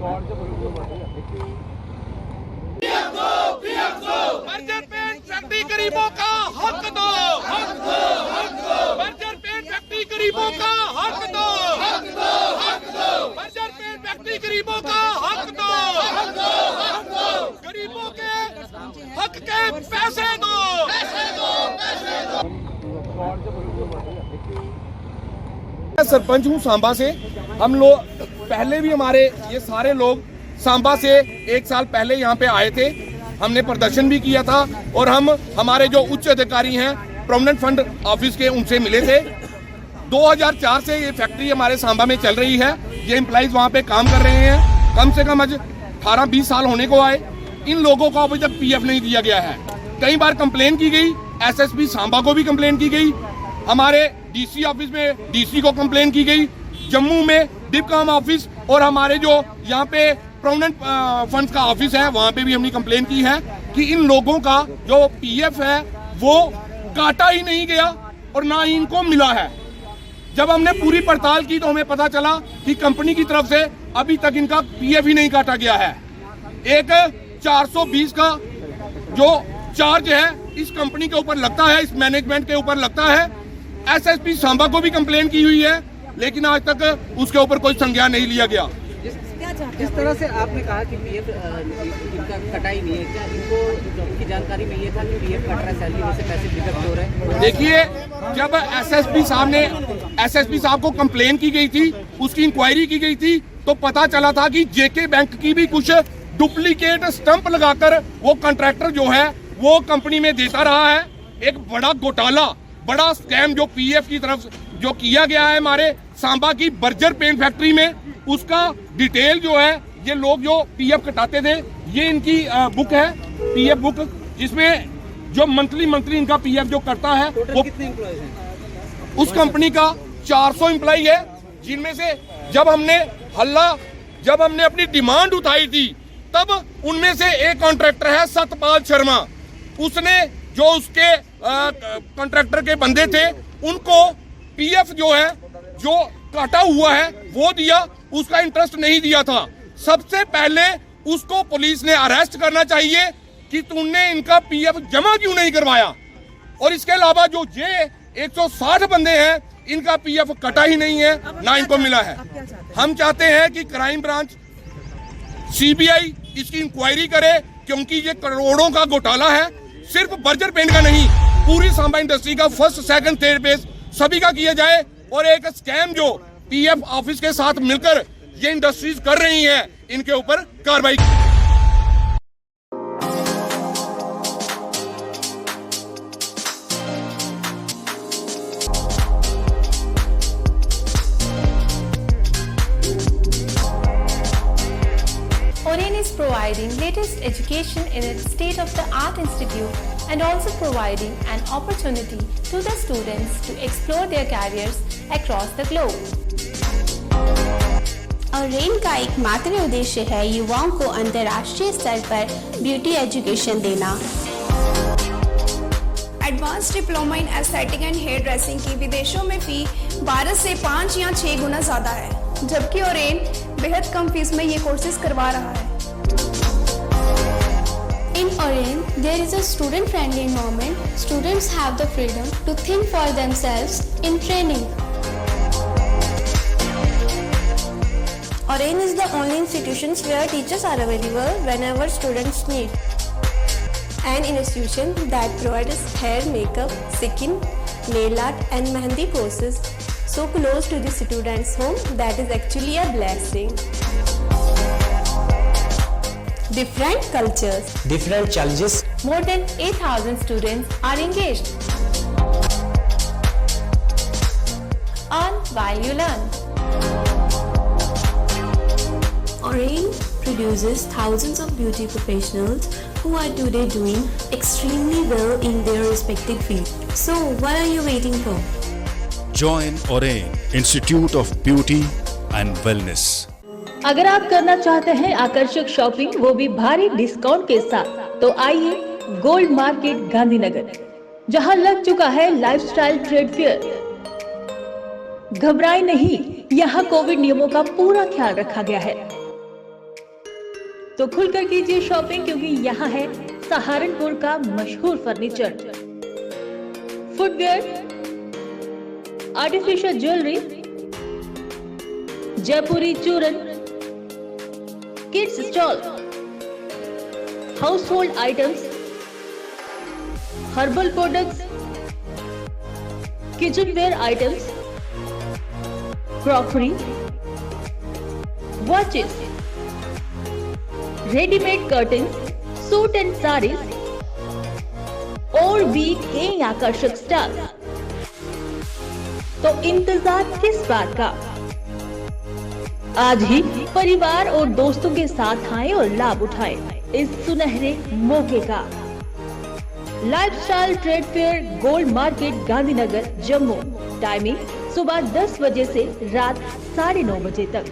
Berger paint factory गरीबों का हक दो, हक दो, हक दो। बर्जर पेंट फैक्ट्री गरीबों का हक दो, हक दो, हक दो। बर्जर पेंट फैक्ट्री गरीबों का हक दो, हक दो, हक दो। गरीबों के हक के पैसे दो, पैसे दो, पैसे दो। मैं सरपंच हूँ सांबा से। हम लोग पहले भी हमारे ये सारे लोग सांबा से 1 साल पहले यहाँ पे आए थे। हमने प्रदर्शन भी किया था और हम हमारे जो उच्च अधिकारी हैं प्रोविडेंट फंड ऑफिस के उनसे मिले थे। 2004 से ये फैक्ट्री हमारे सांबा में चल रही है। ये एम्प्लॉइज वहाँ पे काम कर रहे हैं। कम से कम आज 18-20 साल होने को आए। इन लोगों को अभी तक पीएफ नहीं दिया गया है। कई बार कंप्लेन की गई, एसएसपी सांबा को भी कंप्लेन की गई, हमारे डीसी ऑफिस में डीसी को कंप्लेन की गई, जम्मू में डिपकाम ऑफिस और हमारे जो यहाँ पे प्रोविडेंट फंड का ऑफिस है वहाँ पे भी हमने कंप्लेन की है कि इन लोगों का जो पीएफ है वो काटा ही नहीं गया और ना ही इनको मिला है। जब हमने पूरी पड़ताल की तो हमें पता चला कि कंपनी की तरफ से अभी तक इनका पीएफ ही नहीं काटा गया है। एक 420 का जो चार्ज है इस कंपनी के ऊपर लगता है, इस मैनेजमेंट के ऊपर लगता है। एसएसपी सांबा को भी कंप्लेन की हुई है लेकिन आज तक उसके ऊपर कोई संज्ञान नहीं लिया गया। जिस तरह से आपने कहा कि पीएफ इनका कटा ही नहीं है, क्या इनको की जानकारी में ये था कि पीएफ कट रहा है, सैलरी में से पैसे डिडक्ट हो रहे हैं? देखिए, जब एसएसपी साहब को कंप्लेन की गई थी, उसकी इंक्वायरी की गई थी तो पता चला था कि जेके बैंक की भी कुछ डुप्लीकेट स्टंप लगाकर वो कॉन्ट्रैक्टर जो है वो कंपनी में देता रहा है। एक बड़ा घोटाला, बड़ा स्कैम जो पीएफ की तरफ जो किया गया है हमारे सांबा की बर्जर पेंट फैक्ट्री में, उसका डिटेल जो है ये लोग जो पीएफ कटाते थे, ये इनकी बुक है, पीएफ बुक, जिसमें जो मंथली इनका पीएफ जो करता है वो कितने एम्प्लॉयज हैं? उस कंपनी का 400 एम्प्लॉय है, जिनमें से जब हमने अपनी डिमांड उठाई थी तब उनमें से एक कॉन्ट्रैक्टर है सतपाल शर्मा। उसने जो उसके कॉन्ट्रैक्टर के बंदे थे उनको पीएफ जो है जो काटा हुआ है वो दिया, उसका इंटरेस्ट नहीं दिया था। सबसे पहले उसको पुलिस ने अरेस्ट करना चाहिए कि तुमने इनका पीएफ जमा क्यों नहीं करवाया। और इसके अलावा जो ये 160 बंदे हैं इनका पीएफ कटा ही नहीं है, ना इनको मिला है। हम चाहते हैं कि क्राइम ब्रांच सीबीआई इसकी इंक्वायरी करे, क्योंकि ये करोड़ों का घोटाला है। सिर्फ बर्जर पेंट का नहीं, पूरी सांबा इंडस्ट्री का फर्स्ट सेकंड थर्ड बेस सभी का किया जाए और एक स्कैम जो पीएफ ऑफिस के साथ मिलकर ये इंडस्ट्रीज कर रही हैं इनके ऊपर कार्रवाई। Oren is providing latest education in its state-of-the-art institute and also providing an opportunity to the students to explore their careers across the globe. Orane का एकमात्र उद्देश्य है युवाओं को अंतर्राष्ट्रीय स्तर पर ब्यूटी एजुकेशन देना। Advance diploma in aesthetic and hair dressing की विदेशों में फी 12 से 5 या 6 गुना ज्यादा है, जबकि ओरेन बेहद कम फीस में ये कोर्सेज करवा रहा है। In Oren, there is a student-friendly environment. Students have the freedom to think for themselves in training. Oren is the only institution where teachers are available whenever students need. An institution that provides hair, makeup, skin, nail art and mehendi courses so close to the students' home that is actually a blessing. Different cultures, different challenges. More than 8,000 students are engaged. Earn while you learn. Oren produces thousands of beauty professionals who are today doing extremely well in their respective field. So, what are you waiting for? Join Oren Institute of Beauty and Wellness. अगर आप करना चाहते हैं आकर्षक shopping, वो भी भारी discount के साथ, तो आइए गोल्ड मार्केट गांधीनगर, जहां लग चुका है लाइफस्टाइल ट्रेड फेयर। घबराए नहीं, यहाँ कोविड नियमों का पूरा ख्याल रखा गया है। तो खुलकर कीजिए शॉपिंग, क्योंकि यहाँ है सहारनपुर का मशहूर फर्नीचर, फुटवेयर, आर्टिफिशियल ज्वेलरी, जयपुरी चूरन, kids stall, house hold items, herbal products, kitchen ware items, crockery, watches, readymade curtains, suit and saris और भी कई आकर्षक स्टॉल। तो इंतजार किस बात का? आज ही परिवार और दोस्तों के साथ आएं और लाभ उठाएं इस सुनहरे मौके का। Lifestyle trade fair, gold market, Gandhinagar, Jammu. Timing सुबह 10 बजे से रात 9:30 बजे तक।